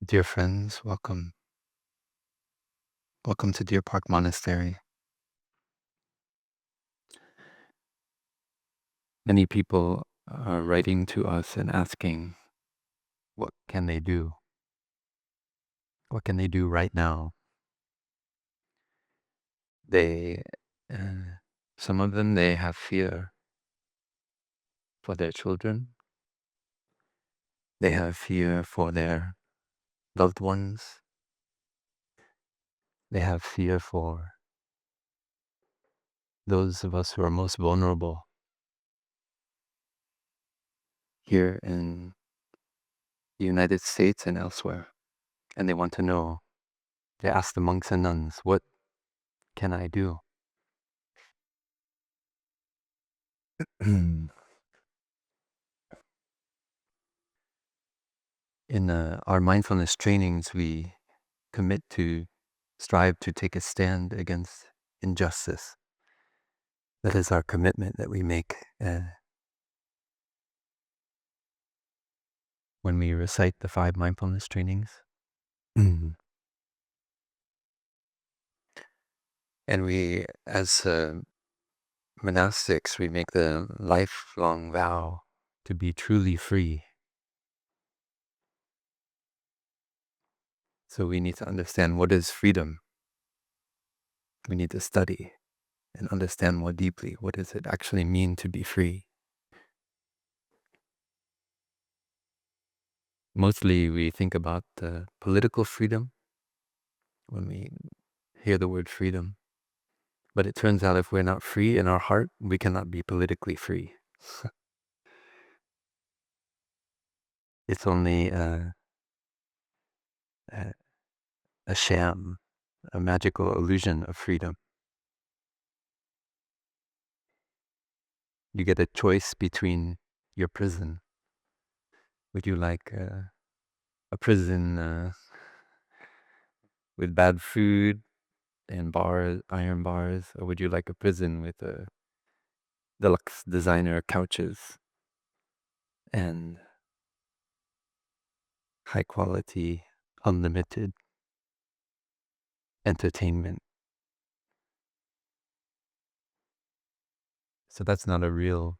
Dear friends, welcome. Welcome to Deer Park Monastery. Many people are writing to us and asking, what can they do? What can they do right now? They, some of them, they have fear for their children. They have fear for their loved ones. They have fear for those of us who are most vulnerable here in the United States and elsewhere. And they want to know, they ask the monks and nuns, what can I do? In our mindfulness trainings, we commit to strive to take a stand against injustice. That is our commitment that we make when we recite the 5 mindfulness trainings. And we, as monastics, we make the lifelong vow to be truly free. So we need to understand what is freedom. We need to study and understand more deeply what does it actually mean to be free. Mostly we think about political freedom when we hear the word freedom. But it turns out if we're not free in our heart, we cannot be politically free. It's only a sham, a magical illusion of freedom. You get a choice between your prison. Would you like a prison with bad food and bars, iron bars, or would you like a prison with deluxe designer couches and high quality, unlimited entertainment? So that's not a real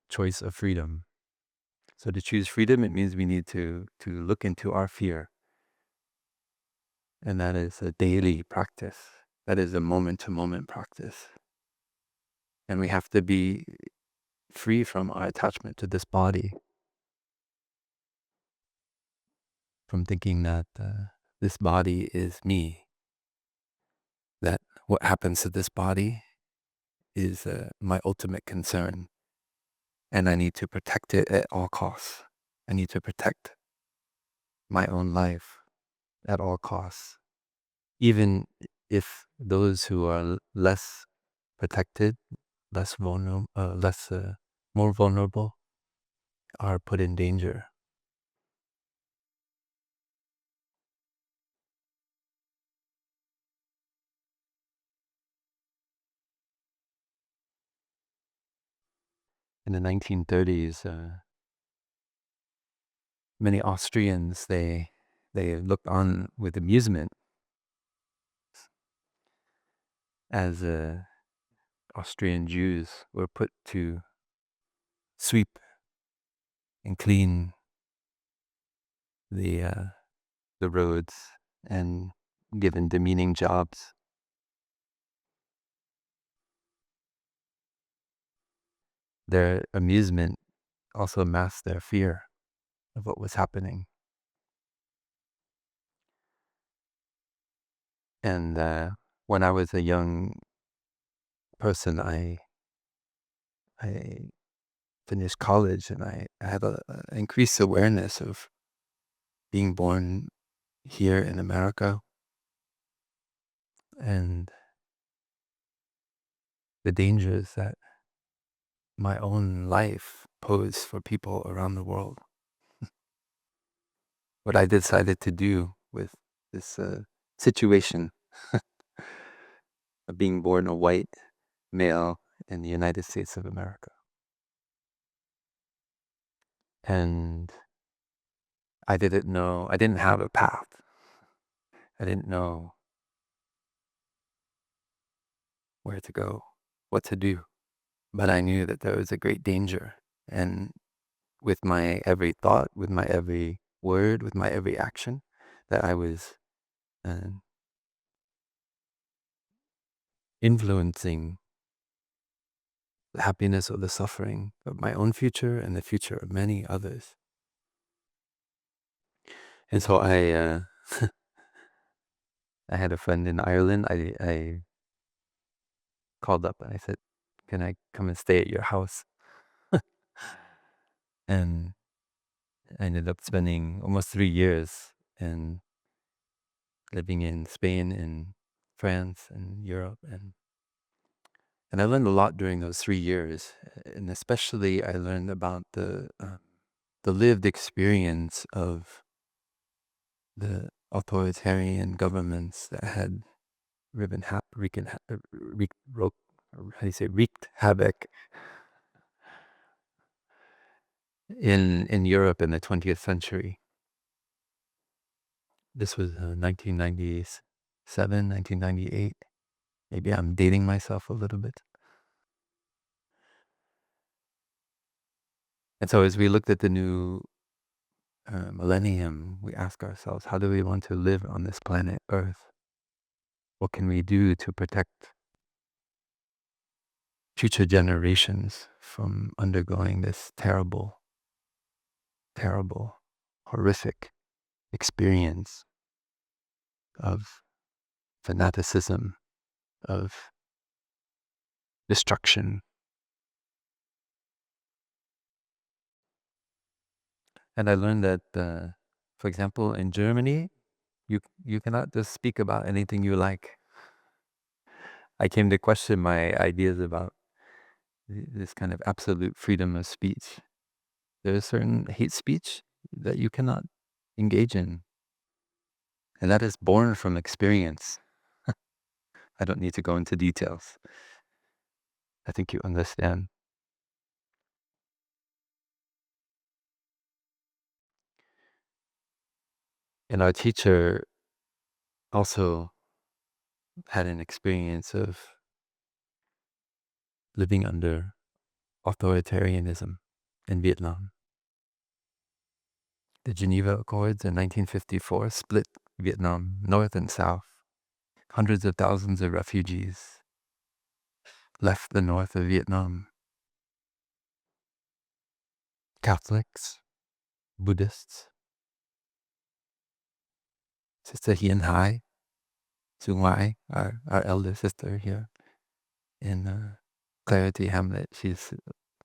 choice of freedom. So to choose freedom, it means we need to look into our fear. And that is a daily practice. That is a moment-to-moment practice. And we have to be free from our attachment to this body, from thinking that this body is me, that what happens to this body is my ultimate concern, and I need to protect it at all costs. I need to protect my own life at all costs, even if those who are less protected, less vulnerable, more vulnerable, are put in danger. In the 1930s, many Austrians, they looked on with amusement as Austrian Jews were put to sweep and clean the roads and given demeaning jobs. Their amusement also masked their fear of what was happening. And when I was a young person, I finished college, and I had an increased awareness of being born here in America and the dangers that my own life posed for people around the world. What I decided to do with this situation of being born a white male in the United States of America. And I didn't have a path. I didn't know where to go, what to do. But I knew that there was a great danger. And with my every thought, with my every word, with my every action, that I was uh, influencing the happiness or the suffering of my own future and the future of many others. And so I had a friend in Ireland. I called up and I said, "Can I come and stay at your house?" And I ended up spending almost 3 years and living in Spain, in France, and Europe, and I learned a lot during those 3 years. And especially, I learned about the lived experience of the authoritarian governments that had wreaked havoc in Europe in the 20th century. This was 1997, 1998. Maybe I'm dating myself a little bit. And so as we looked at the new millennium, we ask ourselves, how do we want to live on this planet Earth? What can we do to protect future generations from undergoing this terrible, terrible, horrific experience of fanaticism, of destruction? And I learned that, for example, in Germany, you cannot just speak about anything you like. I came to question my ideas about this kind of absolute freedom of speech. There is certain hate speech that you cannot engage in, and that is born from experience. I don't need to go into details. I think you understand. And our teacher also had an experience of living under authoritarianism in Vietnam. The Geneva Accords in 1954 split Vietnam north and south. Hundreds of thousands of refugees left the north of Vietnam. Catholics, Buddhists, Sister Hien Hai, Su Ngoại, our elder sister here in Clarity Hamlet. She's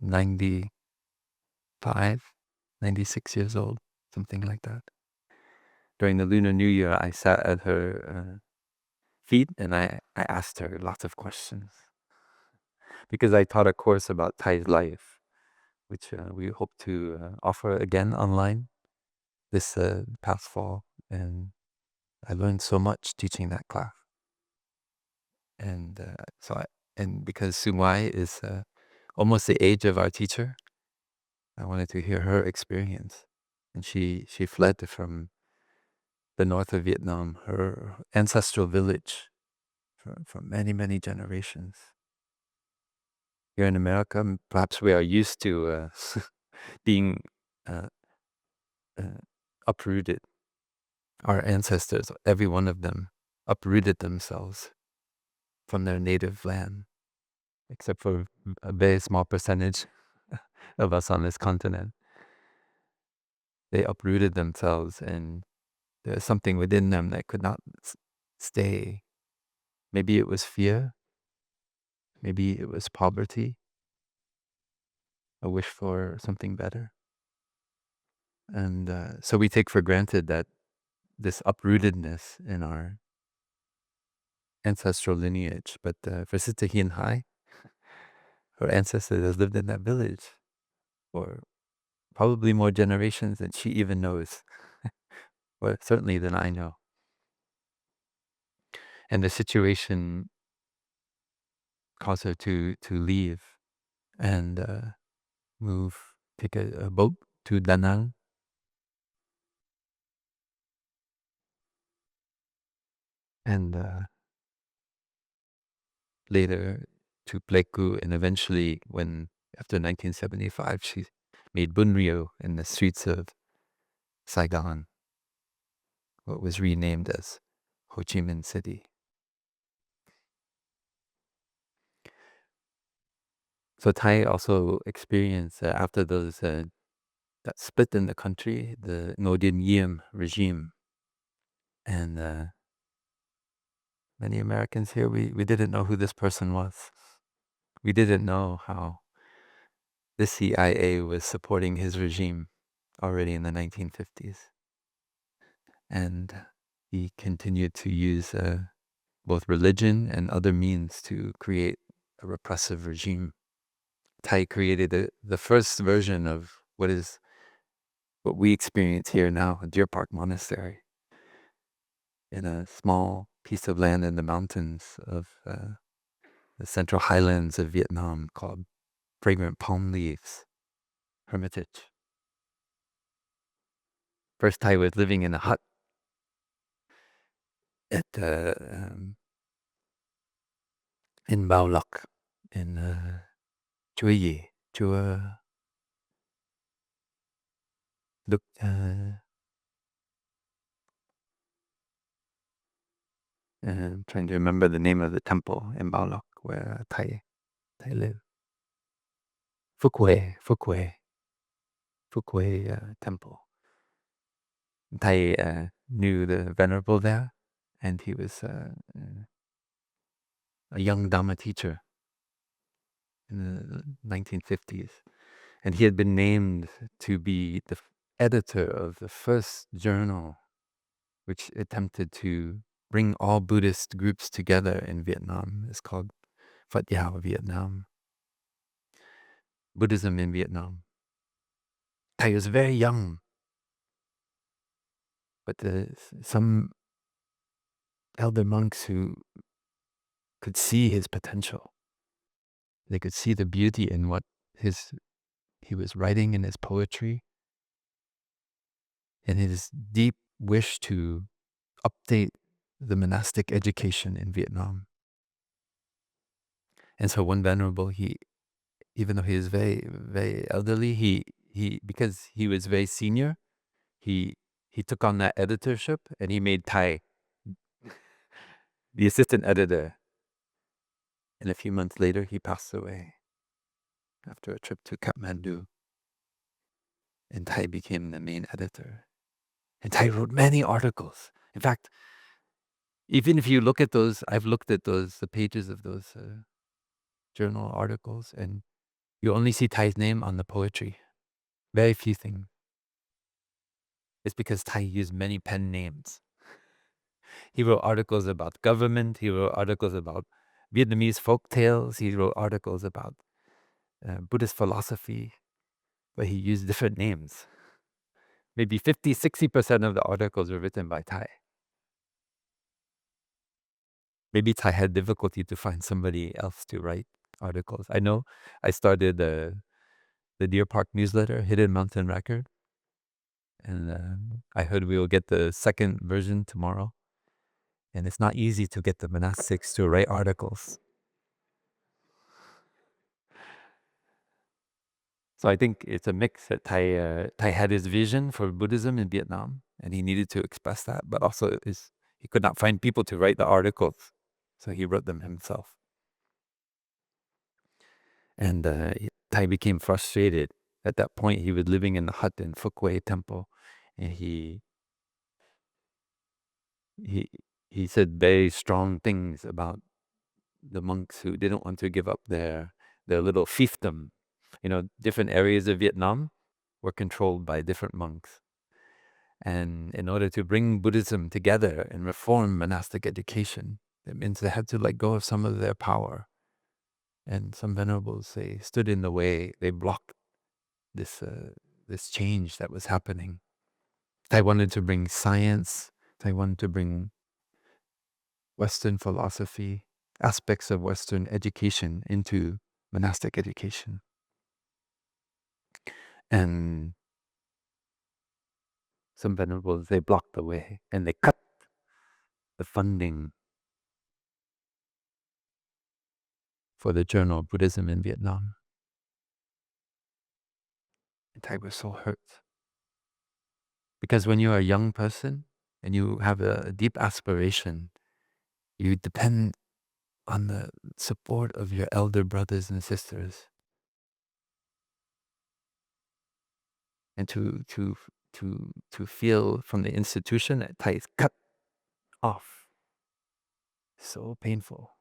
95, 96 years old, something like that. During the Lunar New Year, I sat at her feet and I asked her lots of questions because I taught a course about Thay's life, which we hope to offer again online this past fall. And I learned so much teaching that class. And and because Su Ngoại is almost the age of our teacher, I wanted to hear her experience. And she fled from the north of Vietnam, her ancestral village, for many, many generations. Here in America, perhaps we are used to being uh, uh, uprooted. Our ancestors, every one of them, uprooted themselves from their native land, except for a very small percentage of us on this continent. They uprooted themselves, and there's something within them that could not stay. Maybe it was fear, maybe it was poverty, a wish for something better. And so we take for granted that this uprootedness in our ancestral lineage. But for Sister Hien Hai, her ancestors has lived in that village for probably more generations than she even knows, or certainly than I know. And the situation caused her to leave and take a boat to Da Nang and later to Pleiku, and eventually after 1975, she made Bunryo in the streets of Saigon, what was renamed as Ho Chi Minh City. So Thay also experienced, after that split in the country, the Ngo Dinh Diem regime. And many Americans here, we didn't know who this person was. We didn't know how the CIA was supporting his regime already in the 1950s. And he continued to use both religion and other means to create a repressive regime. Thay created the first version of what we experience here now, Deer Park Monastery, in a small piece of land in the mountains of the central highlands of Vietnam called Fragrant Palm Leaves Hermitage. First Thay was living in a hut at in Bao Loc, in Chua Yi, Chua Look. I'm trying to remember the name of the temple in Bao Loc where Thay lived. Fukway Temple. Thay knew the venerable there, and he was a young Dhamma teacher in the 1950s. And he had been named to be the editor of the first journal which attempted to bring all Buddhist groups together in Vietnam. It's called Phật giáo Vietnam, Buddhism in Vietnam. Thay was very young, but some elder monks who could see his potential, they could see the beauty in what he was writing in his poetry, and his deep wish to update the monastic education in Vietnam. And so one venerable, even though he is very, very elderly, because he was very senior, he took on that editorship, and he made Thay the assistant editor. And a few months later, he passed away after a trip to Kathmandu. And Thay became the main editor. And Thay wrote many articles. In fact, even if you look at those, I've looked at the pages of those journal articles, and you only see Thay's name on the poetry. Very few things. It's because Thay used many pen names. He wrote articles about government. He wrote articles about Vietnamese folk tales. He wrote articles about Buddhist philosophy, but he used different names. Maybe 50, 60% of the articles were written by Thay. Maybe Thay had difficulty to find somebody else to write articles. I know I started the Deer Park newsletter, Hidden Mountain Record, and I heard we will get the second version tomorrow. And it's not easy to get the monastics to write articles. So I think it's a mix that Thay had his vision for Buddhism in Vietnam, and he needed to express that, but also he could not find people to write the articles, so he wrote them himself. And Thay became frustrated. At that point, he was living in the hut in Fukway Temple, and he said very strong things about the monks who didn't want to give up their little fiefdom. Different areas of Vietnam were controlled by different monks. And in order to bring Buddhism together and reform monastic education, it means they had to let go of some of their power. And some venerables, they stood in the way. They blocked this change that was happening. They wanted to bring science. They wanted to bring Western philosophy, aspects of Western education into monastic education. And some venerables, they blocked the way, and they cut the funding for the Journal of Buddhism in Vietnam. And Thay was so hurt. Because when you're a young person and you have a deep aspiration, you depend on the support of your elder brothers and sisters. And to feel from the institution that Thay is cut off. So painful.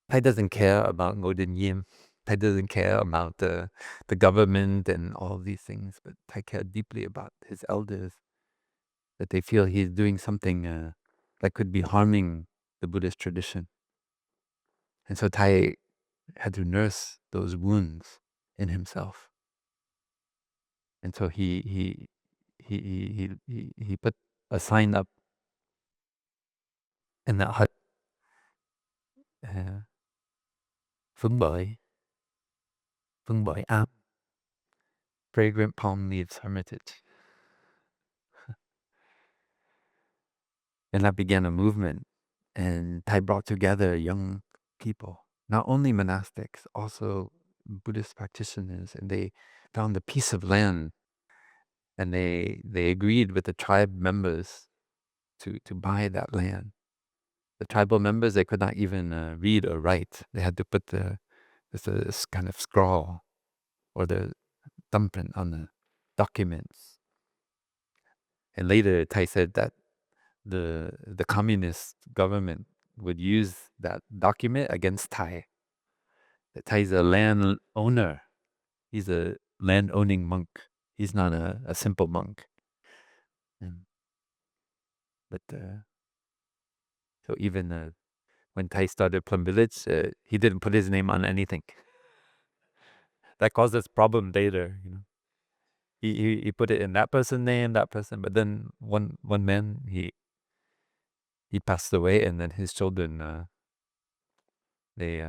Thay doesn't care about Ngô Đình Diệm. Thay doesn't care about the government and all these things, but Thay cared deeply about his elders, that they feel he's doing something that could be harming the Buddhist tradition. And so Thay had to nurse those wounds in himself. And so he put a sign up in that hut, Phương Bởi Am, Fragrant Palm Leaves Hermitage. And that began a movement. And Thay brought together young people, not only monastics, also Buddhist practitioners, and they found a piece of land. And they agreed with the tribe members to buy that land. The tribal members, they could not even read or write. They had to put this kind of scrawl or the thumbprint on the documents. And later, Thay said that the communist government would use that document against Thay. That Thay's a land owner. He's a land-owning monk. He's not a simple monk. But so even when Thay started Plum Village, he didn't put his name on anything. That caused us problem later, you know. He put it in that person's name, that person, but then one man he passed away, and then his children they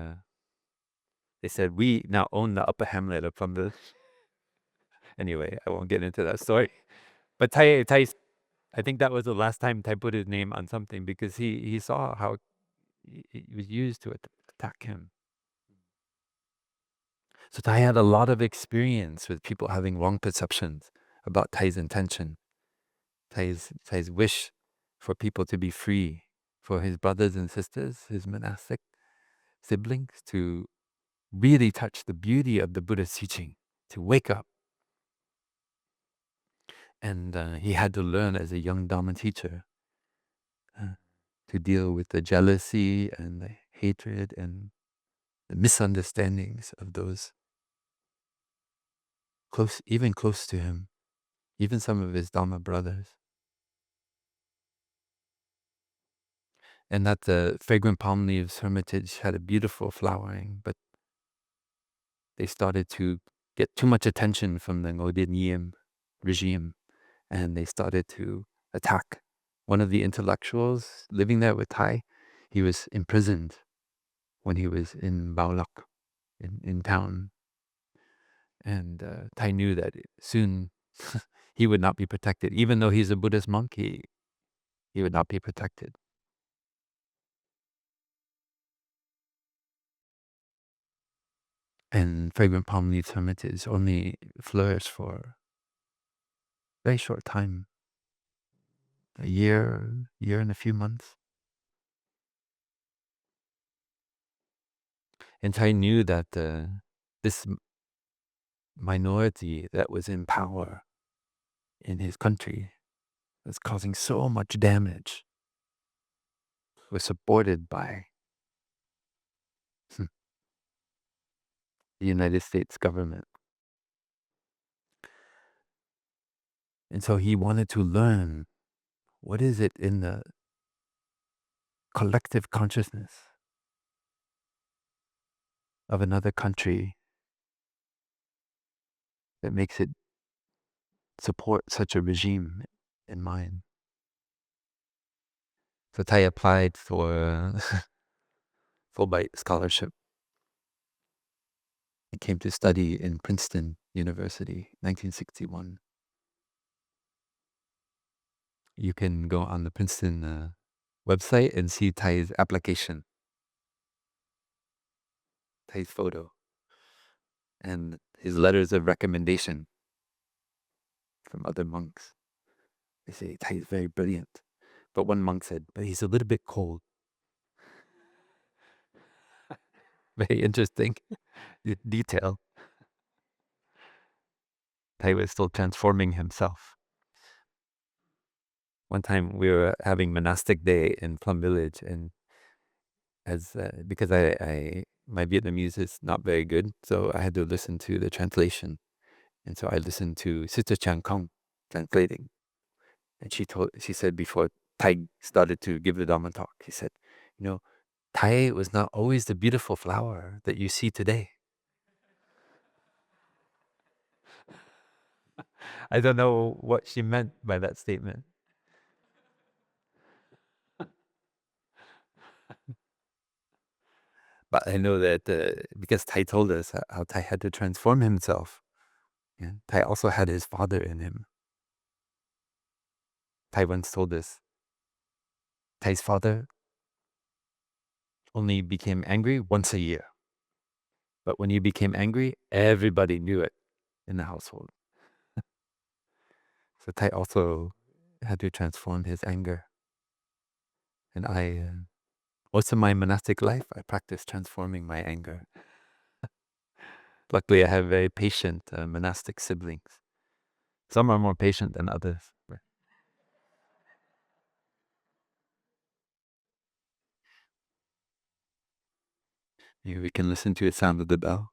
said, we now own the upper hamlet of Plum Village. Anyway, I won't get into that story. But Thay, I think that was the last time Thay put his name on something, because he saw how it was used to attack him. So Thay had a lot of experience with people having wrong perceptions about Thay's intention, Thay's wish for people to be free, for his brothers and sisters, his monastic siblings, to really touch the beauty of the Buddha's teaching, to wake up. And he had to learn as a young Dharma teacher to deal with the jealousy and the hatred and the misunderstandings of those even close to him, even some of his Dharma brothers. And that the Fragrant Palm Leaves Hermitage had a beautiful flowering, but they started to get too much attention from the Ngô Đình Diệm regime, and they started to attack one of the intellectuals living there with Thay. He was imprisoned when he was in Bảo Lộc, in town. And Thay knew that soon he would not be protected. Even though he's a Buddhist monk, he would not be protected. And Fragrant Palm Leaves Hermitage only flourished for a very short time, a year and a few months. And Thay knew that this minority that was in power in his country, was causing so much damage, was supported by the United States government. And so he wanted to learn, what is it in the collective consciousness of another country that makes it support such a regime in mind. So Thay applied for Fulbright scholarship. He came to study in Princeton University, 1961. You can go on the Princeton website and see Thay's application, Thay's photo, and his letters of recommendation from other monks. They say Thay is very brilliant. But one monk said, but he's a little bit cold. Very interesting detail. Thay was still transforming himself. One time we were having monastic day in Plum Village, and because my Vietnamese is not very good, so I had to listen to the translation. And so I listened to Sister Chan Kong translating. And she said before Thay started to give the Dharma talk, he said, Thay was not always the beautiful flower that you see today. I don't know what she meant by that statement. But I know that because Thay told us how Thay had to transform himself. Yeah? Thay also had his father in him. Thay once told us, Thay's father only became angry once a year. But when he became angry, everybody knew it in the household. So Thay also had to transform his anger. And most of my monastic life, I practiced transforming my anger. Luckily, I have very patient monastic siblings. Some are more patient than others. Maybe we can listen to the sound of the bell.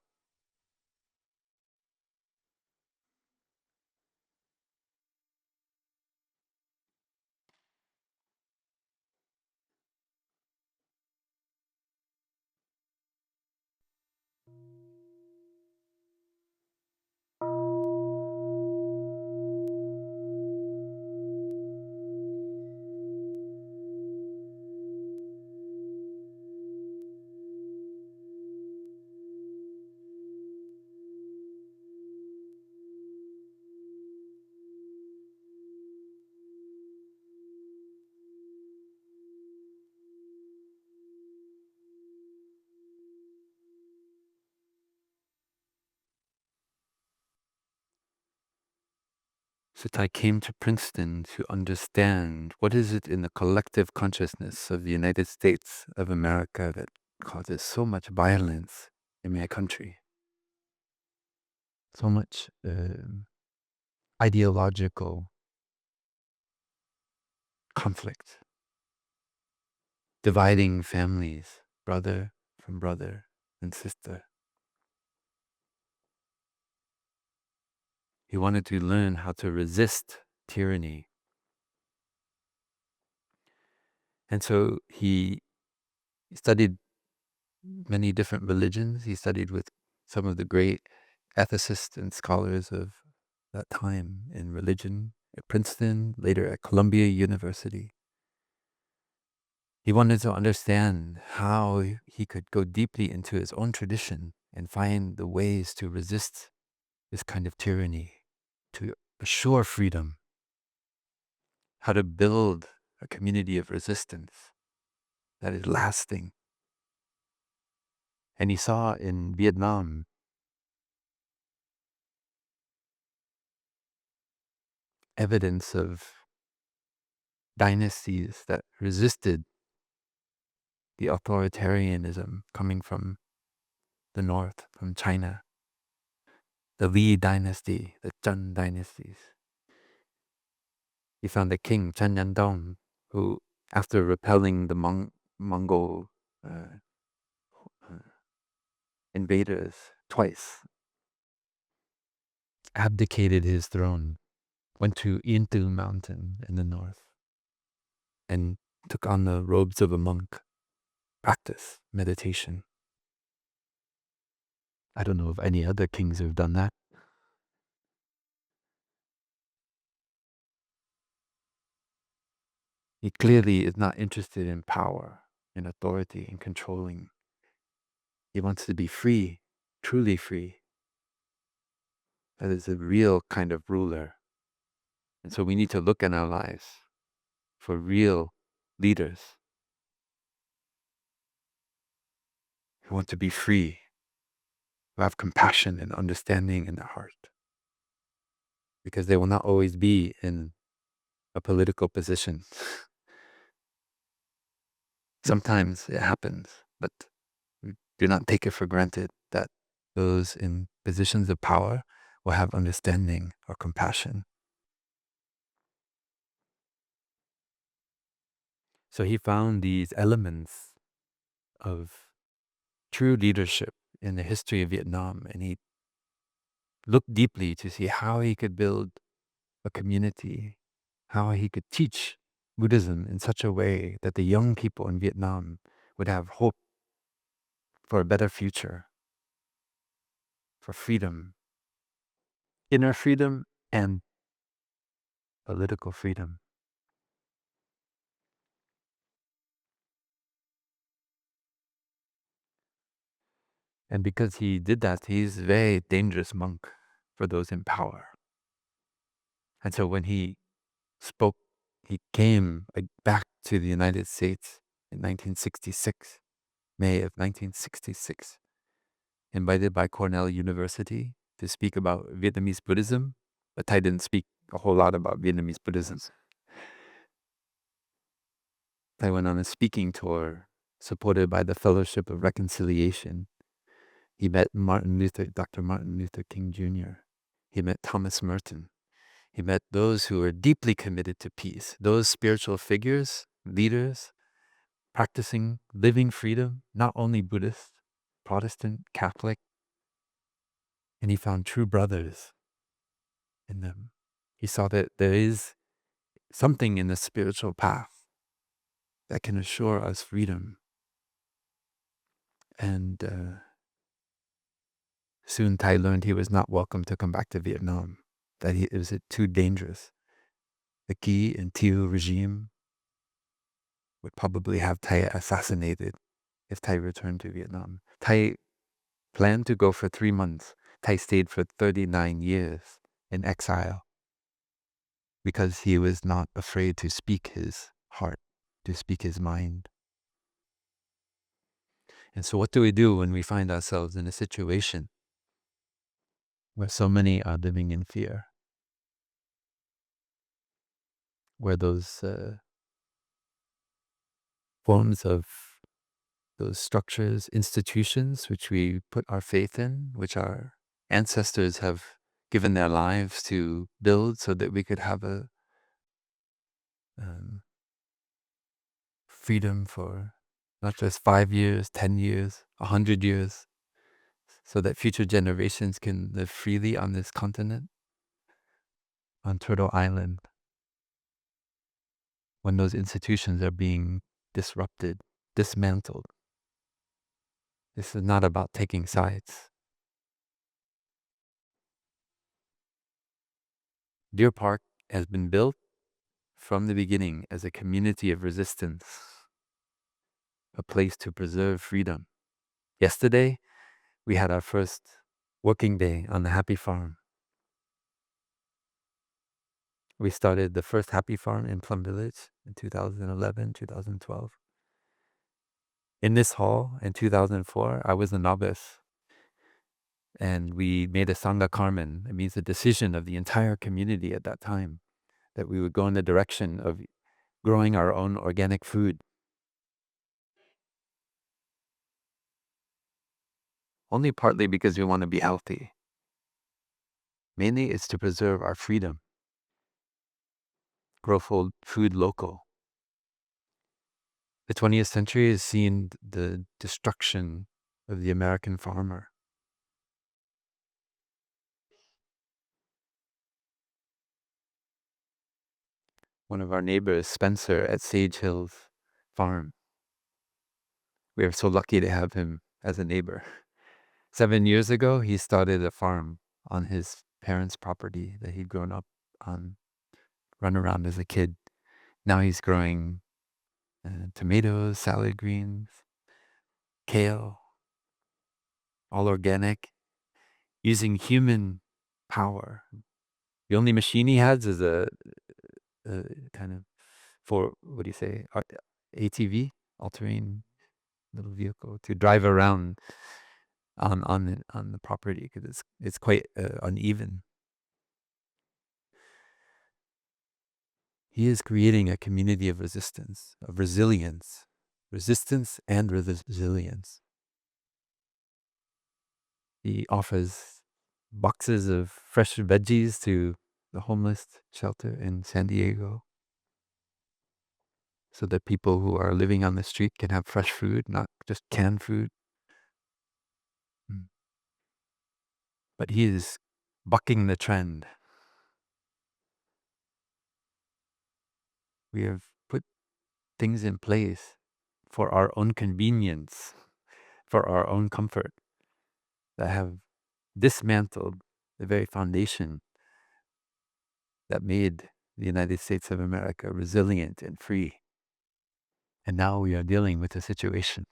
So I came to Princeton to understand what is it in the collective consciousness of the United States of America that causes so much violence in my country, so much ideological conflict, dividing families, brother from brother and sister. He wanted to learn how to resist tyranny. And so he studied many different religions. He studied with some of the great ethicists and scholars of that time in religion at Princeton, later at Columbia University. He wanted to understand how he could go deeply into his own tradition and find the ways to resist this kind of tyranny, to assure freedom, how to build a community of resistance that is lasting. And he saw in Vietnam evidence of dynasties that resisted the authoritarianism coming from the north, from China, the Li dynasty, the Zheng dynasties. He found the king, Chen Yandong, who, after repelling the Mongol uh, invaders twice, abdicated his throne, went to Yintu mountain in the north, and took on the robes of a monk, practice meditation. I don't know of any other kings who've done that. He clearly is not interested in power, in authority, in controlling. He wants to be free, truly free. That is a real kind of ruler. And so we need to look in our lives for real leaders who want to be free, who have compassion and understanding in their heart, because they will not always be in a political position. Sometimes it happens, but do not take it for granted that those in positions of power will have understanding or compassion. So he found these elements of true leadership in the history of Vietnam, and he looked deeply to see how he could build a community, how he could teach Buddhism in such a way that the young people in Vietnam would have hope for a better future, for freedom, inner freedom and political freedom. And because he did that, he's a very dangerous monk for those in power. And so when he spoke, he came back to the United States in 1966, May of 1966, invited by Cornell University to speak about Vietnamese Buddhism, but Thay didn't speak a whole lot about Vietnamese Buddhism. Thay went on a speaking tour supported by the Fellowship of Reconciliation. He met Dr. Martin Luther King Jr. He met Thomas Merton. He met those who were deeply committed to peace, those spiritual figures, leaders, practicing living freedom, not only Buddhist, Protestant, Catholic, and he found true brothers in them. He saw that there is something in the spiritual path that can assure us freedom. And soon Thay learned he was not welcome to come back to Vietnam, that it was too dangerous. The Key and Thieu regime would probably have Thay assassinated if Thay returned to Vietnam. Thay planned to go for 3 months. Thay stayed for 39 years in exile because he was not afraid to speak his heart, to speak his mind. And so what do we do when we find ourselves in a situation where so many are living in fear? Where those forms of those structures, institutions, which we put our faith in, which our ancestors have given their lives to build so that we could have a freedom for not just 5 years, 10 years, 100 years, so that future generations can live freely on this continent, on Turtle Island, when those institutions are being disrupted, dismantled. This is not about taking sides. Deer Park has been built from the beginning as a community of resistance, a place to preserve freedom. Yesterday, we had our first working day on the Happy Farm. We started the first Happy Farm in Plum Village in 2011, 2012. In this hall in 2004, I was a novice, and we made a Sangha Karman. It means a decision of the entire community at that time that we would go in the direction of growing our own organic food. Only partly because we want to be healthy. Mainly it's to preserve our freedom. Grow food local. The 20th century has seen the destruction of the American farmer. One of our neighbors, Spencer, at Sage Hills Farm. We are so lucky to have him as a neighbor. 7 years ago, he started a farm on his parents' property that he'd grown up on, run around as a kid. Now he's growing tomatoes, salad greens, kale, all organic, using human power. The only machine he has is a kind of, for, what do you say, ATV, all-terrain little vehicle to drive around on the property because it's quite uneven. He is creating a community of resistance, of resilience and resilience. He offers boxes of fresh veggies to the homeless shelter in San Diego so that people who are living on the street can have fresh food, not just canned food. But he is bucking the trend. We have put things in place for our own convenience, for our own comfort, that have dismantled the very foundation that made the United States of America resilient and free. And now we are dealing with a situation.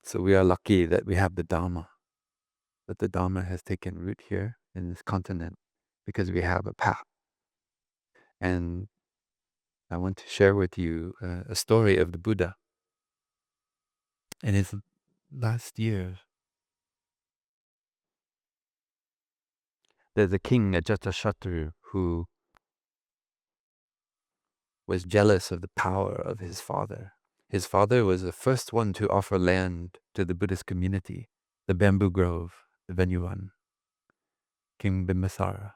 So we are lucky that we have the Dharma, that the Dharma has taken root here in this continent because we have a path. And I want to share with you a story of the Buddha. In his last years, there's a King Ajatashatru who was jealous of the power of his father. His father was the first one to offer land to the Buddhist community, the bamboo grove, the Venuan, King Bimbisara.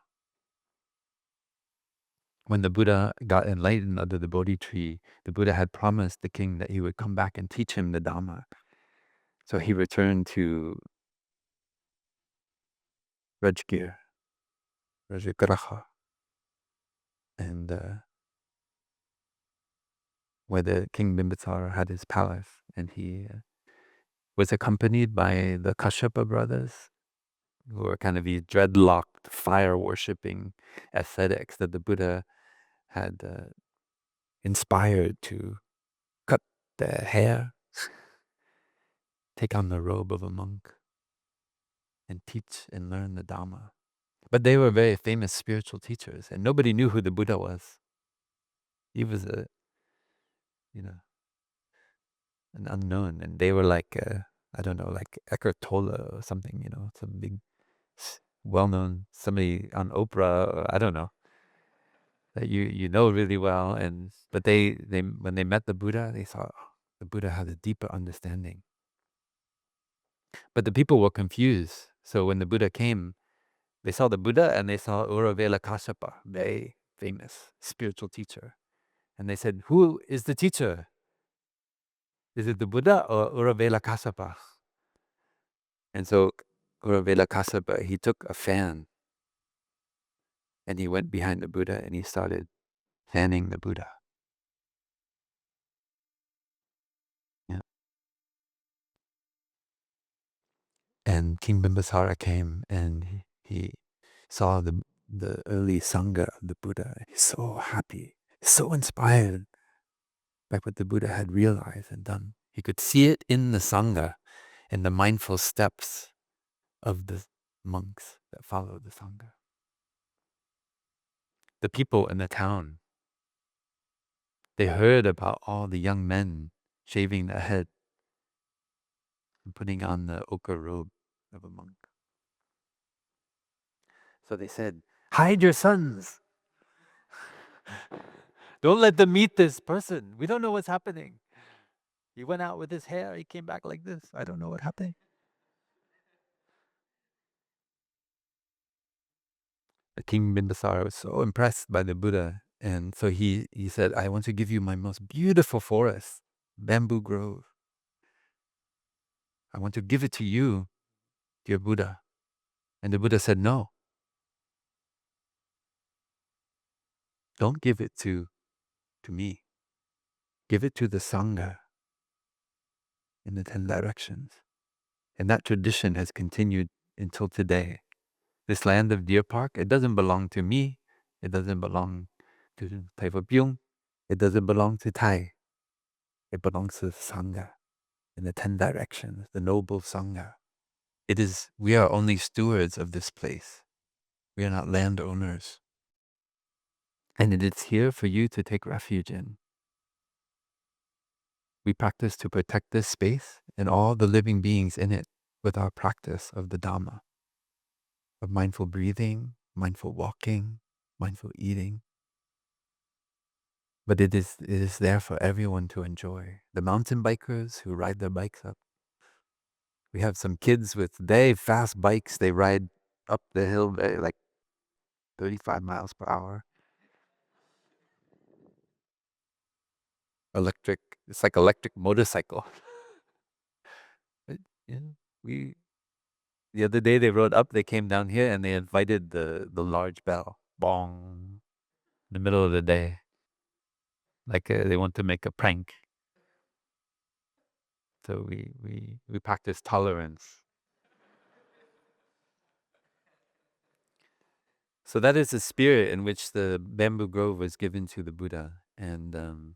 When the Buddha got enlightened under the Bodhi tree, the Buddha had promised the king that he would come back and teach him the Dhamma. So he returned to Rajgir, Rajagraha, and where the King Bimbisara had his palace, and he was accompanied by the Kashyapa brothers, who were kind of these dreadlocked, fire-worshipping ascetics that the Buddha had inspired to cut their hair, take on the robe of a monk, and teach and learn the Dhamma. But they were very famous spiritual teachers, and nobody knew who the Buddha was. He was an unknown, and they were like, I don't know, like Eckhart Tolle or something, some big, well-known, somebody on Oprah, or I don't know, that you know really well. But they when they met the Buddha, they saw the Buddha had a deeper understanding. But the people were confused. So when the Buddha came, they saw the Buddha and they saw Uravela Kashyapa, very famous spiritual teacher. And they said, "Who is the teacher? Is it the Buddha or Uravela Kashyapa?" And so Uravela Kashyapa, he took a fan and he went behind the Buddha and he started fanning the Buddha. Yeah. And King Bimbisara came and he saw the early Sangha of the Buddha. He's so happy, so inspired by what the Buddha had realized and done. He could see it in the Sangha and the mindful steps of the monks that followed the Sangha. The people in the town, they heard about all the young men shaving their head and putting on the ochre robe of a monk. So they said, "Hide your sons. Don't let them meet this person. We don't know what's happening. He went out with his hair. He came back like this. I don't know what happened." The King Bimbisara was so impressed by the Buddha. And so he said, "I want to give you my most beautiful forest, bamboo grove. I want to give it to you, dear Buddha." And the Buddha said, "No, don't give it to me. Give it to the Sangha in the 10 directions." And that tradition has continued until today. This land of Deer Park, it doesn't belong to me. It doesn't belong to Thay. It doesn't belong to Thay. It belongs to the Sangha in the 10 directions, the noble Sangha. We are only stewards of this place. We are not landowners. And it is here for you to take refuge in. We practice to protect this space and all the living beings in it with our practice of the Dharma, of mindful breathing, mindful walking, mindful eating. But it is there for everyone to enjoy. The mountain bikers who ride their bikes up. We have some kids with very fast bikes. They ride up the hill like 35 miles per hour. Electric. It's like electric motorcycle. But, you know, the other day they rode up, they came down here and they invited the large bell. Bong. In the middle of the day. Like they want to make a prank. So we practice tolerance. So that is the spirit in which the bamboo grove was given to the Buddha. And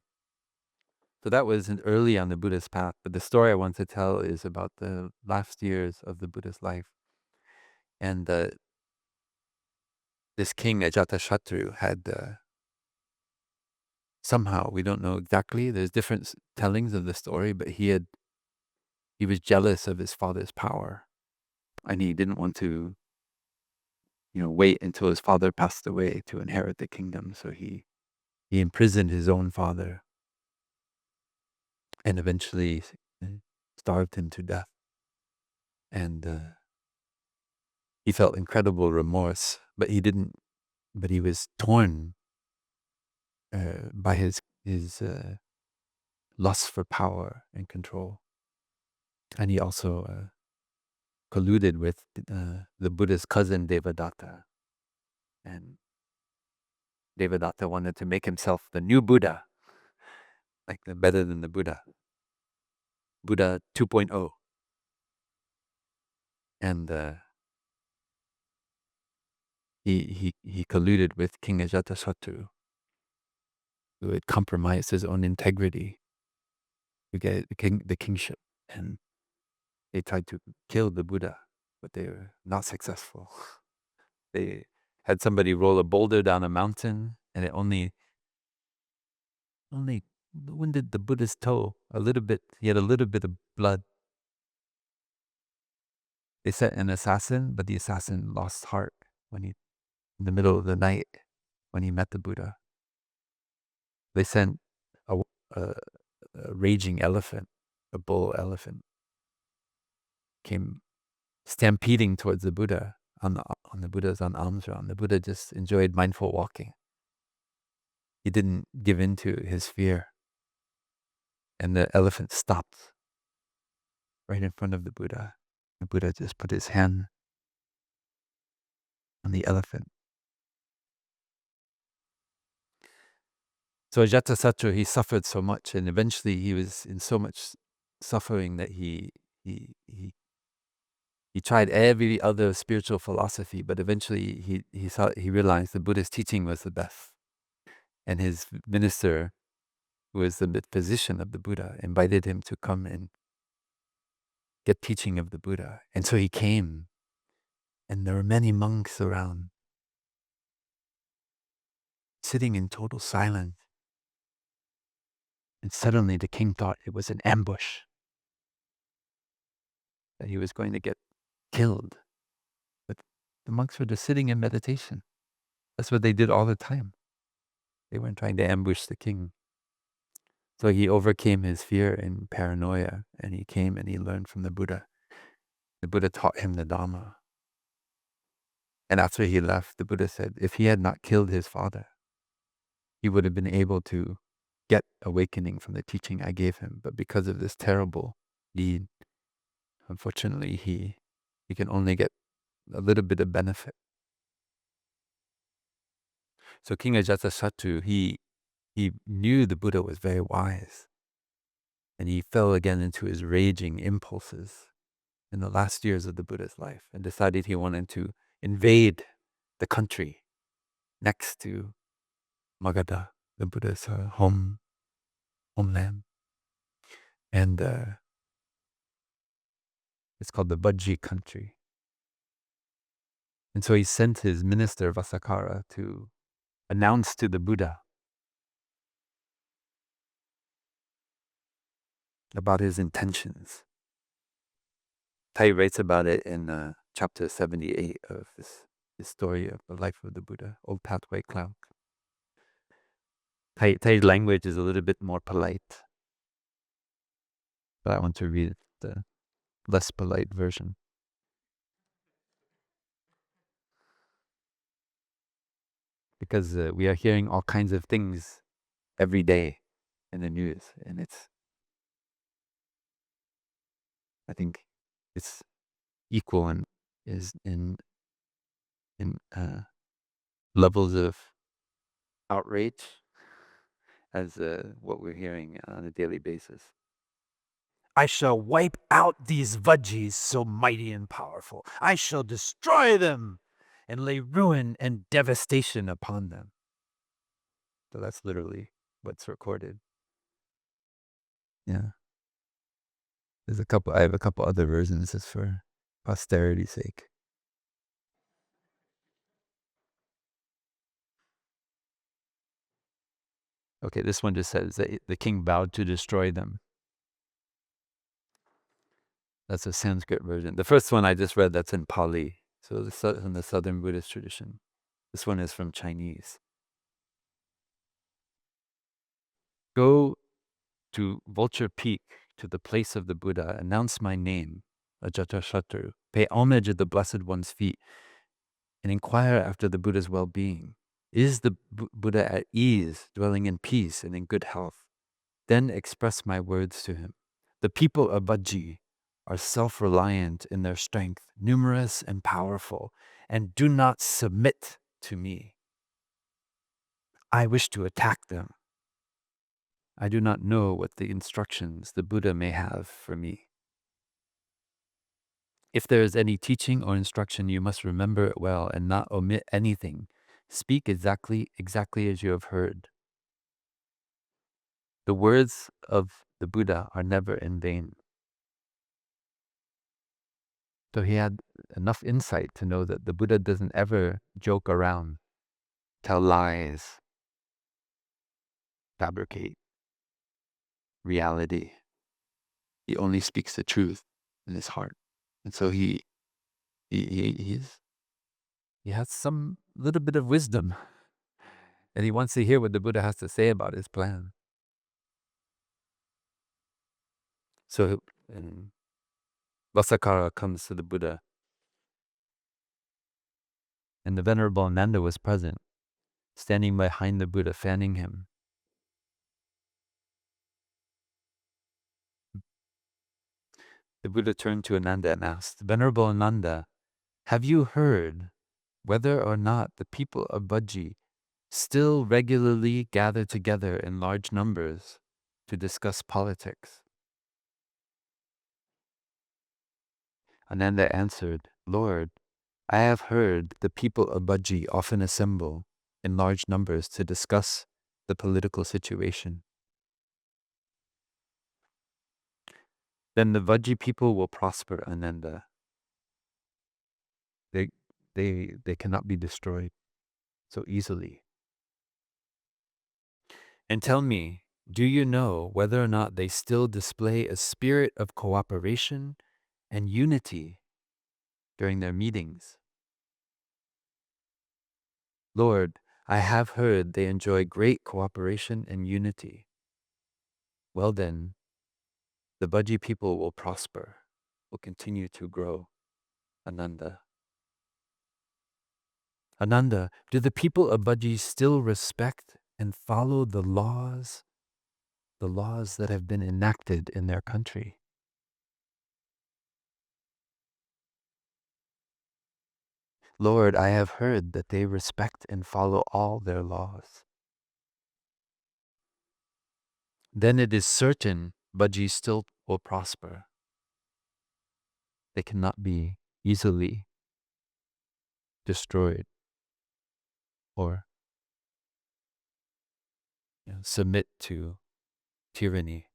so that was early on the Buddha's path. But the story I want to tell is about the last years of the Buddha's life. And this king, Ajatashatru, had somehow, we don't know exactly, there's different tellings of the story, but he was jealous of his father's power. And he didn't want to, wait until his father passed away to inherit the kingdom. So he imprisoned his own father and eventually starved him to death. And he felt incredible remorse, but he was torn by his lust for power and control. And he also colluded with the Buddha's cousin Devadatta. And Devadatta wanted to make himself the new Buddha, like better than the Buddha. Buddha 2.0. And he colluded with King Ajatashatru, who had compromised his own integrity to get the kingship. And they tried to kill the Buddha, but they were not successful. They had somebody roll a boulder down a mountain, and it only wounded the Buddha's toe a little bit. He had a little bit of blood. They sent an assassin, but the assassin lost heart in the middle of the night, when he met the Buddha. They sent a raging elephant, a bull elephant, came stampeding towards the Buddha on the Buddha's alms round. The Buddha just enjoyed mindful walking. He didn't give in to his fear. And the elephant stopped right in front of the Buddha. The Buddha just put his hand on the elephant. So Ajatasattu, he suffered so much, and eventually he was in so much suffering that he tried every other spiritual philosophy, but eventually he realized the Buddha's teaching was the best. And his minister, who was the physician of the Buddha, invited him to come and get teaching of the Buddha. And so he came, and there were many monks around, sitting in total silence. And suddenly the king thought it was an ambush, that he was going to get killed. But the monks were just sitting in meditation. That's what they did all the time. They weren't trying to ambush the king. So he overcame his fear and paranoia, and he came and he learned from the Buddha. The Buddha taught him the Dharma. And after he left, the Buddha said, if he had not killed his father, he would have been able to get awakening from the teaching I gave him. But because of this terrible deed, unfortunately, he can only get a little bit of benefit. So King Ajatashatru, he knew the Buddha was very wise. And he fell again into his raging impulses in the last years of the Buddha's life and decided he wanted to invade the country next to Magadha, the Buddha's homeland. And it's called the Vajji country. And so he sent his minister Vasakara to announced to the Buddha about his intentions. Thay writes about it in chapter 78 of his story of the life of the Buddha, Old Pathway Cloud. Thay's language is a little bit more polite, but I want to read the less polite version. Because we are hearing all kinds of things every day in the news, and I think it's equal and is in levels of outrage as what we're hearing on a daily basis. I shall wipe out these Vajjis so mighty and powerful. I shall destroy them and lay ruin and devastation upon them. So that's literally what's recorded. Yeah. I have a couple other versions just for posterity's sake. Okay, this one just says that the king vowed to destroy them. That's a Sanskrit version. The first one I just read, that's in Pali. So in the Southern Buddhist tradition. This one is from Chinese. Go to Vulture Peak, to the place of the Buddha, announce my name, Ajatashatru, pay homage at the Blessed One's feet, and inquire after the Buddha's well-being. Is the Buddha at ease, dwelling in peace and in good health? Then express my words to him. The people of Vajji are self-reliant in their strength, numerous and powerful, and do not submit to me. I wish to attack them. I do not know what the instructions the Buddha may have for me. If there is any teaching or instruction, you must remember it well and not omit anything. Speak exactly as you have heard. The words of the Buddha are never in vain. So he had enough insight to know that the Buddha doesn't ever joke around, tell lies, fabricate reality. He only speaks the truth in his heart. And so he has some little bit of wisdom, and he wants to hear what the Buddha has to say about his plan. So Vasakara comes to the Buddha, and the Venerable Ananda was present, standing behind the Buddha, fanning him. The Buddha turned to Ananda and asked, Venerable Ananda, have you heard whether or not the people of Vajji still regularly gather together in large numbers to discuss politics? Ananda answered, Lord, I have heard the people of Vajji often assemble in large numbers to discuss the political situation. Then the Vajji people will prosper, Ananda. They cannot be destroyed so easily. And tell me, do you know whether or not they still display a spirit of cooperation and unity during their meetings? Lord, I have heard they enjoy great cooperation and unity. Well then, the Vajji people will prosper, will continue to grow. Ananda. Ananda, do the people of Vajji still respect and follow the laws that have been enacted in their country? Lord, I have heard that they respect and follow all their laws. Then it is certain Vajji still will prosper. They cannot be easily destroyed or submit to tyranny.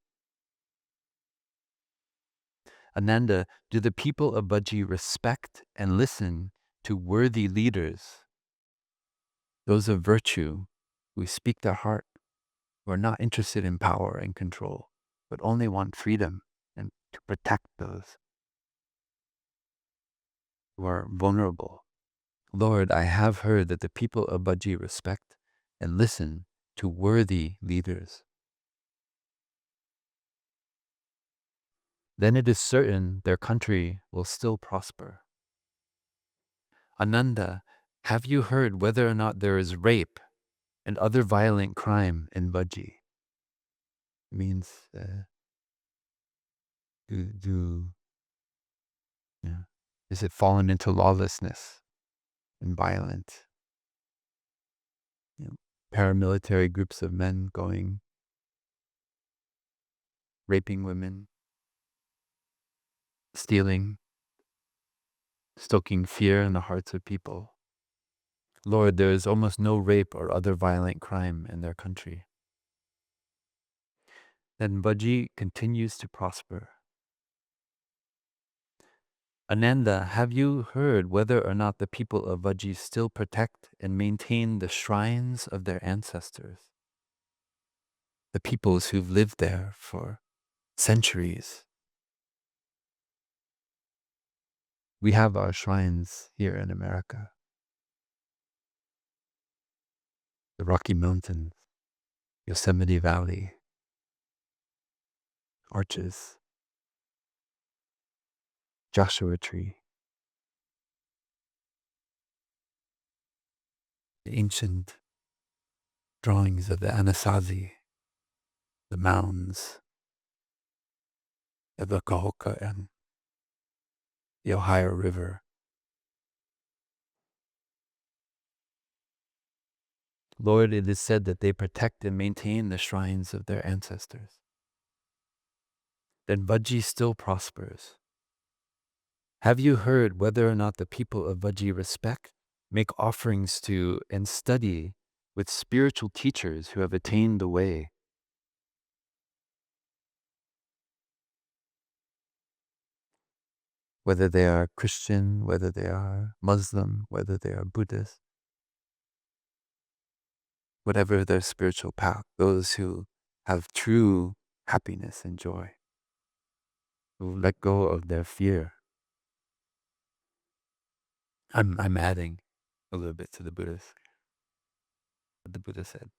Ananda, do the people of Vajji respect and listen to worthy leaders those of virtue who speak their heart, who are not interested in power and control, but only want freedom and to protect those who are vulnerable. Lord, I have heard that the people of Vajji respect and listen to worthy leaders. Then it is certain their country will still prosper. Ananda, have you heard whether or not there is rape and other violent crime in Vajji? It means is it fallen into lawlessness and violent? Paramilitary groups of men going, raping women, stealing, stoking fear in the hearts of people. Lord, there is almost no rape or other violent crime in their country. Then Vajji continues to prosper. Ananda, have you heard whether or not the people of Vajji still protect and maintain the shrines of their ancestors? The peoples who've lived there for centuries. We have our shrines here in America. The Rocky Mountains, Yosemite Valley, arches, Joshua Tree, the ancient drawings of the Anasazi, the mounds of the Cahokia and the Ohio River. Lord, it is said that they protect and maintain the shrines of their ancestors. Then Vajji still prospers. Have you heard whether or not the people of Vajji respect, make offerings to, and study with spiritual teachers who have attained the way? Whether they are Christian, whether they are Muslim, whether they are Buddhist, whatever their spiritual path, those who have true happiness and joy, who let go of their fear. I'm adding a little bit to the Buddhist, what the Buddha said.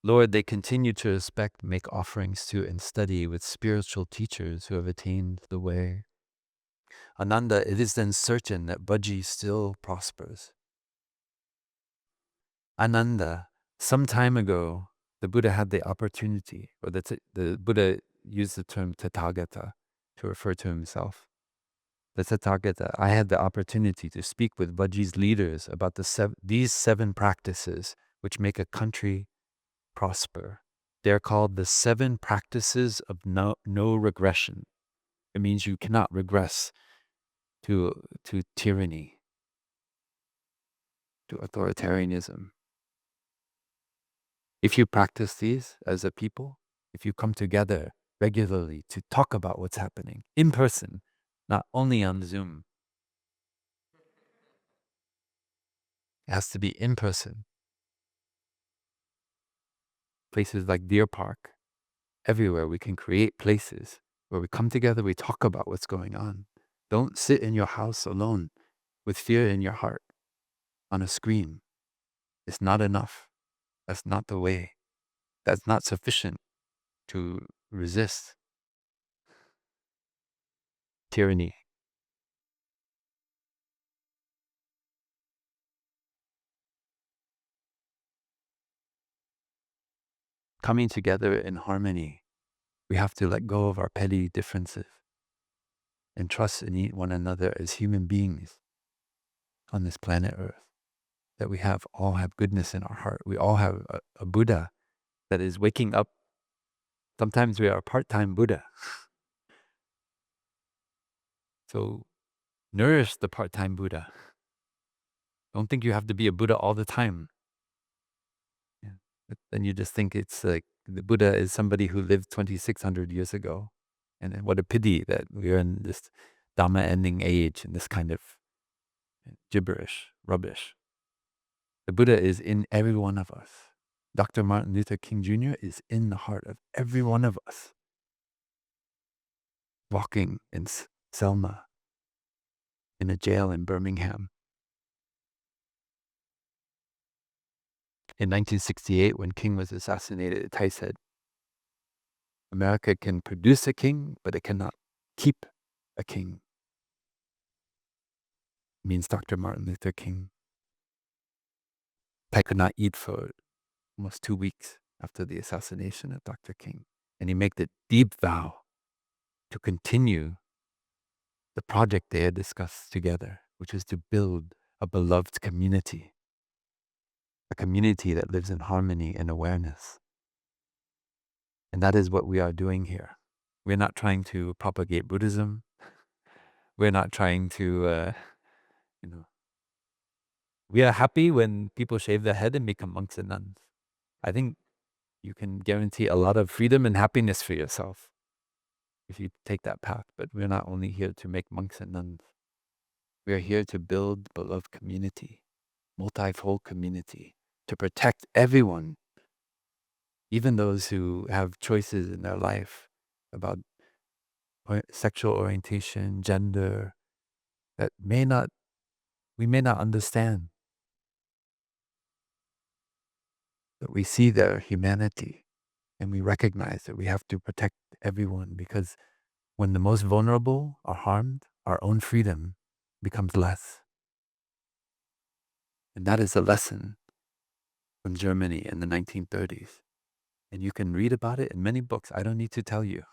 Lord, they continue to respect, make offerings to, and study with spiritual teachers who have attained the way. Ananda, it is then certain that Vajji still prospers. Ananda, some time ago, the Buddha had the opportunity, or the Buddha used the term Tathagata to refer to himself. The Tathagata, I had the opportunity to speak with Vajji's leaders about these 7 practices which make a country prosper. They're called the 7 practices of no regression. It means you cannot regress to tyranny, to authoritarianism. If you practice these as a people, if you come together regularly to talk about what's happening in person, not only on Zoom, it has to be in person. Places like Deer Park, everywhere we can create places where we come together, we talk about what's going on. Don't sit in your house alone with fear in your heart on a screen. It's not enough. That's not the way. That's not sufficient to resist tyranny. Coming together in harmony, we have to let go of our petty differences and trust in one another as human beings on this planet Earth. That we all have goodness in our heart. We all have a Buddha that is waking up. Sometimes we are a part-time Buddha. So nourish the part-time Buddha. Don't think you have to be a Buddha all the time. Yeah. But then you just think it's like the Buddha is somebody who lived 2,600 years ago. And then what a pity that we're in this Dharma ending age and this kind of gibberish, rubbish. The Buddha is in every one of us. Dr. Martin Luther King Jr. is in the heart of every one of us. Walking in Selma, in a jail in Birmingham. In 1968, when King was assassinated, Thay said, America can produce a king, but it cannot keep a king. It means Dr. Martin Luther King. Thay could not eat for almost 2 weeks after the assassination of Dr. King. And he made the deep vow to continue the project they had discussed together, which is to build a beloved community, a community that lives in harmony and awareness. And that is what we are doing here. We're not trying to propagate Buddhism. We're not trying to, we are happy when people shave their head and become monks and nuns. I think you can guarantee a lot of freedom and happiness for yourself if you take that path. But we're not only here to make monks and nuns. We are here to build beloved community, multifold community, to protect everyone, even those who have choices in their life about sexual orientation, gender, that we may not understand. But we see their humanity and we recognize that we have to protect everyone, because when the most vulnerable are harmed, our own freedom becomes less. And that is a lesson from Germany in the 1930s. And you can read about it in many books. I don't need to tell you.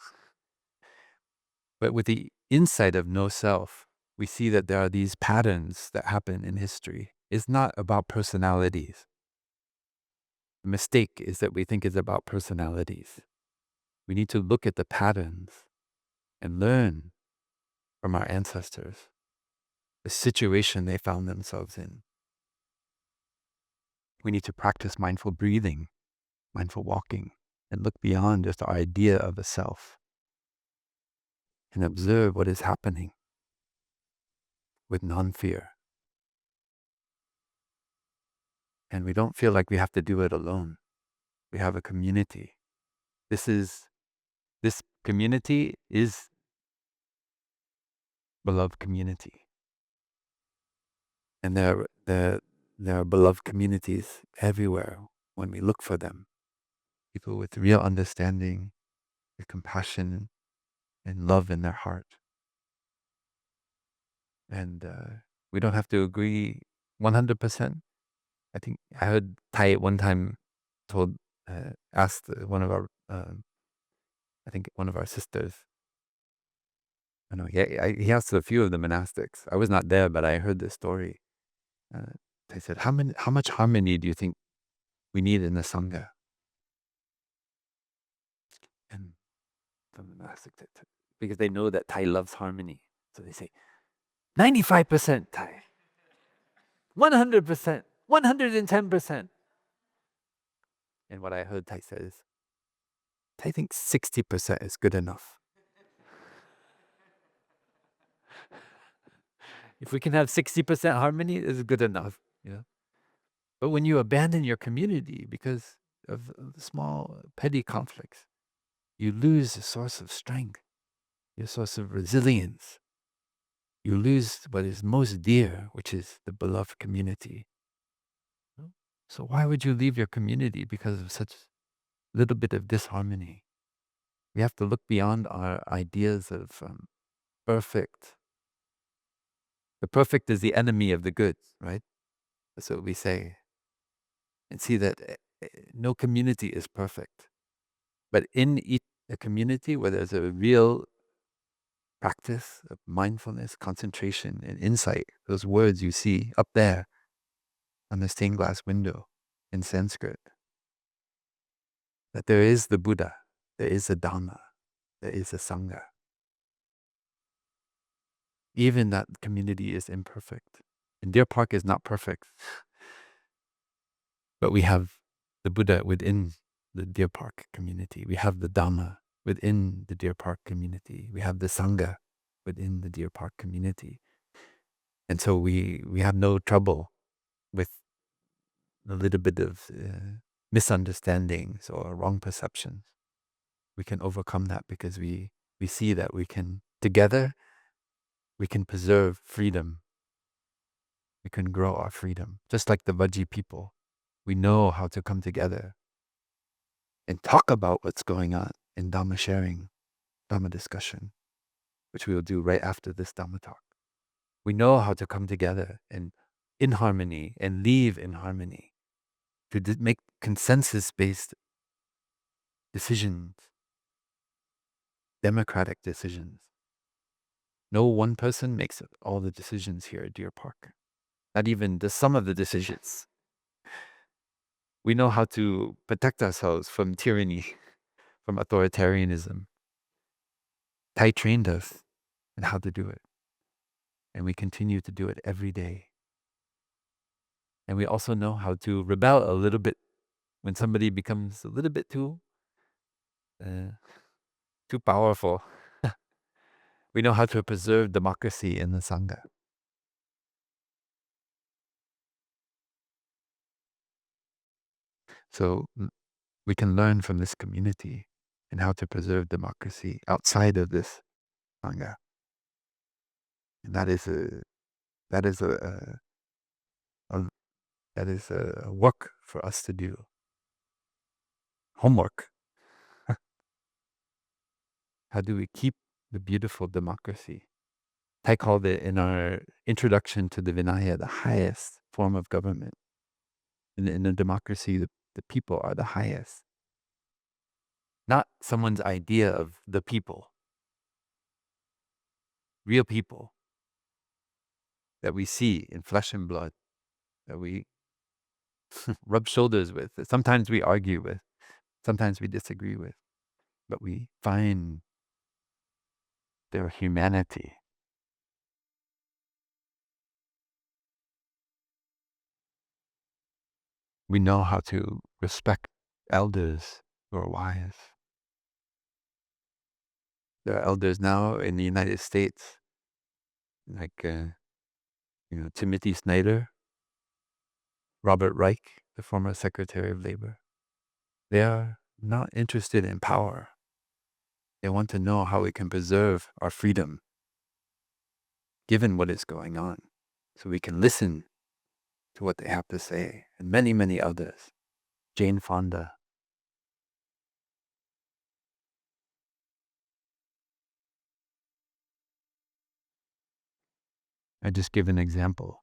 But with the insight of no self, we see that there are these patterns that happen in history. It's not about personalities. The mistake is that we think it's about personalities. We need to look at the patterns and learn from our ancestors, the situation they found themselves in. We need to practice mindful breathing, mindful walking, and look beyond just our idea of a self and observe what is happening with non-fear. And we don't feel like we have to do it alone. We have a community. This community is beloved community. And there are beloved communities everywhere when we look for them. People with real understanding, with compassion and love in their heart. And we don't have to agree 100%. I think I heard Thay one time asked one of our, I think one of our sisters. I know he asked a few of the monastics. I was not there, but I heard this story. They said, how much harmony do you think we need in the Sangha? And the monastic, because they know that Thay loves harmony. So they say, 95% Thay, 100%, 110%. And what I heard Thay say is, Thay thinks 60% is good enough. If we can have 60% harmony, it's good enough. But when you abandon your community because of small, petty conflicts, you lose a source of strength, your source of resilience. You lose what is most dear, which is the beloved community. So why would you leave your community because of such little bit of disharmony? We have to look beyond our ideas of perfect. The perfect is the enemy of the good, right? That's what we say. And see that no community is perfect. But in a community where there's a real practice of mindfulness, concentration, and insight, those words you see up there on the stained glass window in Sanskrit, that there is the Buddha, there is a Dharma, there is a Sangha. Even that community is imperfect. And Deer Park is not perfect. But we have the Buddha within the Deer Park community. We have the Dhamma within the Deer Park community. We have the Sangha within the Deer Park community. And so we have no trouble with a little bit of misunderstandings or wrong perceptions. We can overcome that because we see that we can, together, we can preserve freedom. We can grow our freedom. Just like the Vajji people. We know how to come together and talk about what's going on in Dharma sharing, Dharma discussion, which we will do right after this Dharma talk. We know how to come together and in harmony and live in harmony to make consensus-based decisions, democratic decisions. No one person makes all the decisions here at Deer Park. Not even some of the decisions. We know how to protect ourselves from tyranny, from authoritarianism. Thay trained us in how to do it. And we continue to do it every day. And we also know how to rebel a little bit when somebody becomes a little bit too powerful. We know how to preserve democracy in the Sangha. So we can learn from this community and how to preserve democracy outside of this Sangha. And that is a work for us to do. Homework. How do we keep the beautiful democracy? Thay called it in our introduction to the Vinaya the highest form of government. In a democracy, the people are the highest. Not someone's idea of the people. Real people that we see in flesh and blood, that we rub shoulders with, that sometimes we argue with, sometimes we disagree with, but we find their humanity. We know how to respect elders who are wise. There are elders now in the United States, like Timothy Snyder, Robert Reich, the former Secretary of Labor. They are not interested in power. They want to know how we can preserve our freedom, given what is going on, so we can listen to what they have to say, and many, many others. Jane Fonda. I just give an example.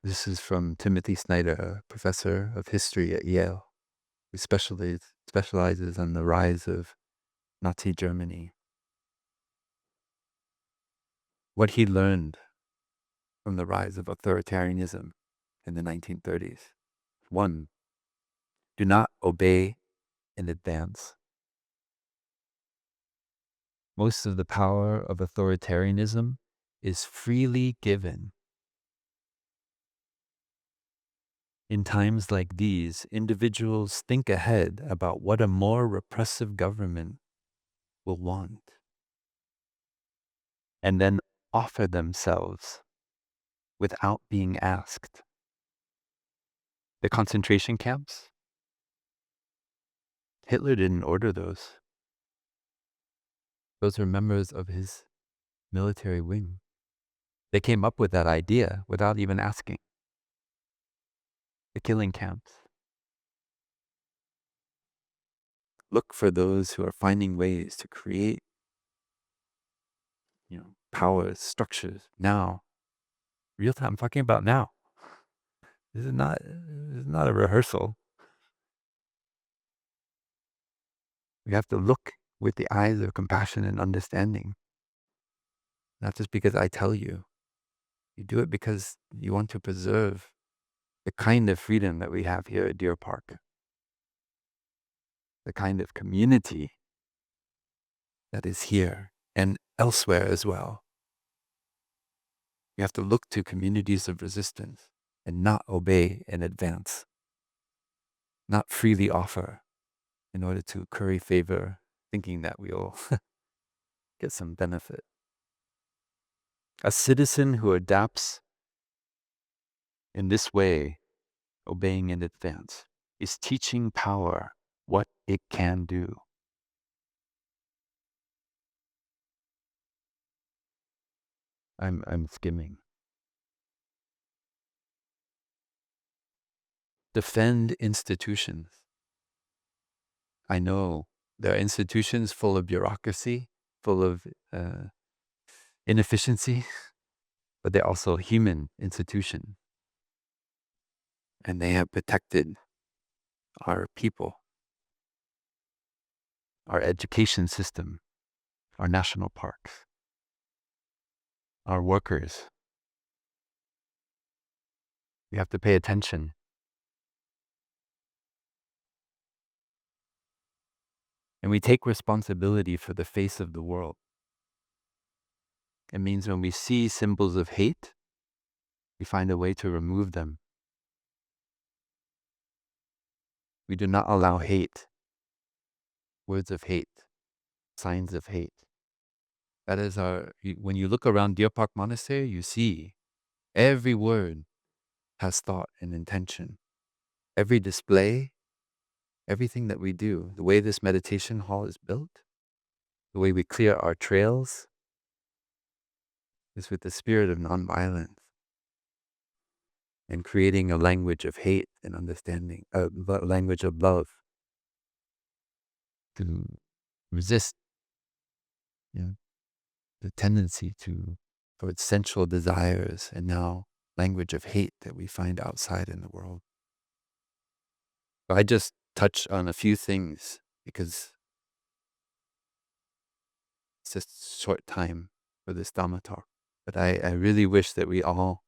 This is from Timothy Snyder, a professor of history at Yale, who specializes on the rise of Nazi Germany. What he learned from the rise of authoritarianism in the 1930s. 1, do not obey in advance. Most of the power of authoritarianism is freely given. In times like these, individuals think ahead about what a more repressive government will want, and then offer themselves without being asked. The concentration camps? Hitler didn't order those. Those are members of his military wing. They came up with that idea without even asking. The killing camps. Look for those who are finding ways to create, powers, structures now. Real time. I'm talking about now. This is not a rehearsal. We have to look with the eyes of compassion and understanding. Not just because I tell you. You do it because you want to preserve the kind of freedom that we have here at Deer Park. The kind of community that is here and elsewhere as well. You have to look to communities of resistance and not obey in advance. Not freely offer in order to curry favor, thinking that we'll get some benefit. A citizen who adapts In this way, obeying in advance is teaching power what it can do. I'm skimming. Defend institutions. I know there are institutions full of bureaucracy, full of inefficiency, but they're also human institutions. And they have protected our people, our education system, our national parks, our workers. We have to pay attention. And we take responsibility for the face of the world. It means when we see symbols of hate, we find a way to remove them. We do not allow hate, words of hate, signs of hate. That is when you look around Deer Park Monastery, you see every word has thought and intention. Every display, everything that we do, the way this meditation hall is built, the way we clear our trails, is with the spirit of nonviolence and creating a language of hate and understanding, a language of love to resist the tendency towards sensual desires and now language of hate that we find outside in the world. I just touch on a few things because it's just short time for this Dhamma talk. But I really wish that we all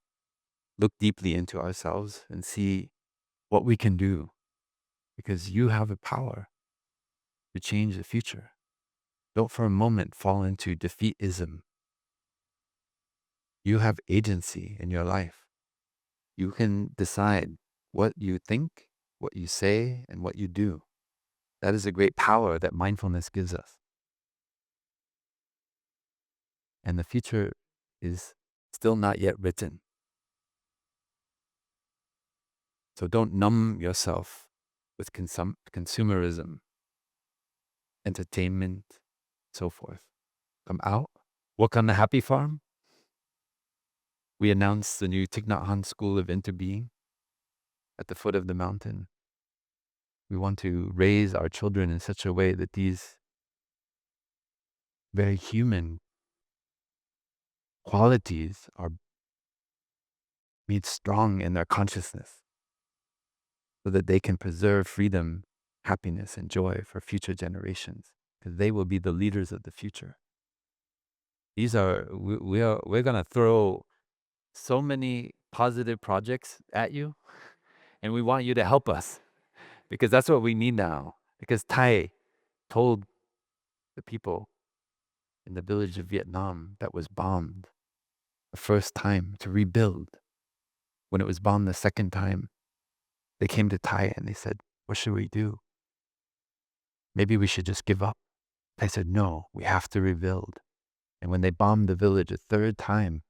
look deeply into ourselves and see what we can do, because you have a power to change the future. Don't for a moment fall into defeatism. You have agency in your life. You can decide what you think, what you say, and what you do. That is a great power that mindfulness gives us. And the future is still not yet written. So don't numb yourself with consumerism, entertainment, so forth. Come out, work on the happy farm. We announced the new Thich Nhat Hanh School of Interbeing at the foot of the mountain. We want to raise our children in such a way that these very human qualities are made strong in their consciousness so that they can preserve freedom, happiness, and joy for future generations, because they will be the leaders of the future. We're going to throw so many positive projects at you, and we want you to help us, because that's what we need now. Because Thay told the people in the village of Vietnam that was bombed the first time to rebuild. When it was bombed the second time, they came to Thay and they said, "What should we do? Maybe we should just give up." Thay said, "No, we have to rebuild." And when they bombed the village a third time,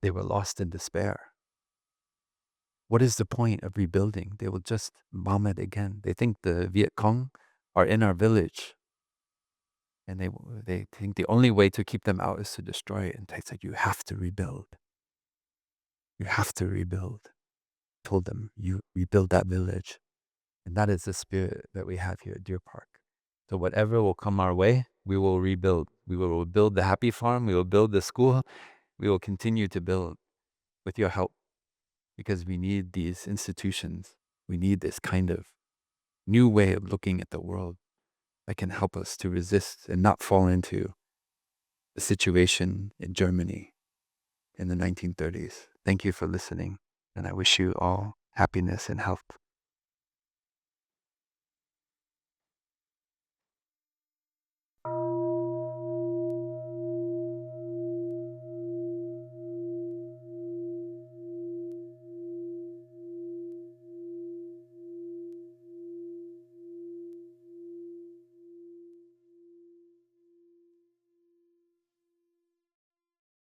they were lost in despair. What is the point of rebuilding? They will just bomb it again. They think the Viet Cong are in our village, and they think the only way to keep them out is to destroy it. And Thay said, "You have to rebuild. You have to rebuild." Told them, "You rebuild that village." And that is the spirit that we have here at Deer Park. So whatever will come our way, we will rebuild. We will build the happy farm. We will build the school. We will continue to build with your help, because we need these institutions. We need this kind of new way of looking at the world that can help us to resist and not fall into the situation in Germany in the 1930s. Thank you for listening, and I wish you all happiness and health.